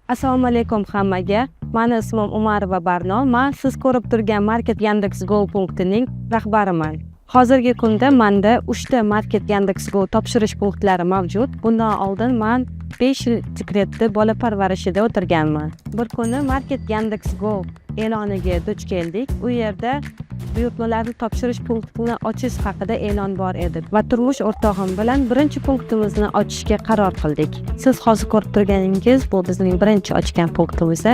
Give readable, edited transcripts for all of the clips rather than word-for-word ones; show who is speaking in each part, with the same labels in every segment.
Speaker 1: Assalomu alaykum hammaga. Meni ismim Umarova Barno. Men siz ko'rib turgan Market Yandex.Go punktining rahbariman. Hozirgi kunda menda 3 ta Market Yandex.Go topshirish punktlari mavjud. Bundan oldin men 5 yil sekretda bola parvarishida o'tirganman. Bir kuni Market Yandex.Go e'loniga duch keldik. U yerda buyurtmalarni topshirish punktini ochish haqida e'lon bor edi va turmush o'rtog'im bilan birinchi punktimizni ochishga qaror qildik. Siz hozir ko'rib turganingiz bu bizning birinchi ochgan punktimiz.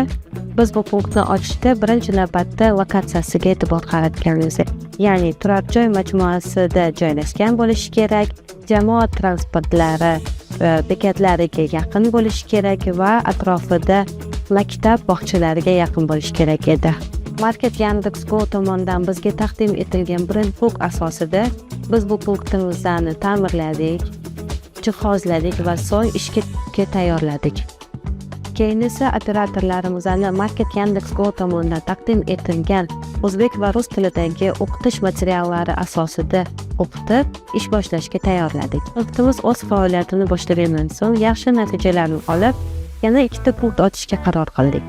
Speaker 1: Biz bu punktni ochishda birinchi navbatda lokatsiyasiga e'tibor qaratganmiz. Ya'ni turar joy majmuasida joylashgan bo'lishi kerak, jamoat transportlari bekatlariga yaqin bo'lishi kerak va atrofida maktab bog'chalariga yaqin bo'lishi kerak edi. Market Yandex.Go tomonidan bizga taqdim etilgan birinchi punkt asosida biz bu punktimizni ta'mirladik, jihozladik va so'ng ishga tayyorladik. Keyin esa operatorlarimizni Market Yandex.Go tomonidan taqdim etilgan o'zbek va rus tilidagi o'qitish materiallari asosida o'qitib, ish boshlashga tayyorladik. Punktimiz o'z faoliyatini boshlagandan so'ng yaxshi natijalarni olib, yana 2 ta punkt ochishga qaror qildik.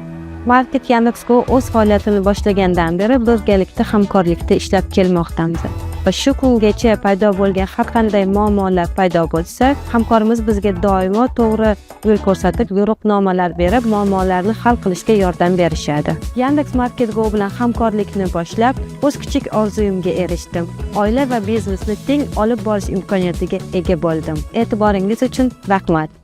Speaker 1: Market Yandex.Go o'z faoliyatini boshlagandan beri birgalikda hamkorlikda ishlab kelmoqdamiz. Va shu kungacha paydo bo'lgan har qanday muammolar paydo bo'lsa, hamkorimiz bizga doimo to'g'ri yo'l ko'rsatib, yo'riqnomalar berib, muammolarni hal qilishga yordam berishadi. Yandex Market.Go bilan hamkorlikni boshlab, o'z kichik orzuyimga erishdim. Oila va biznesni teng olib borish imkoniyatiga ega bo'ldim. E'tiboringiz uchun rahmat.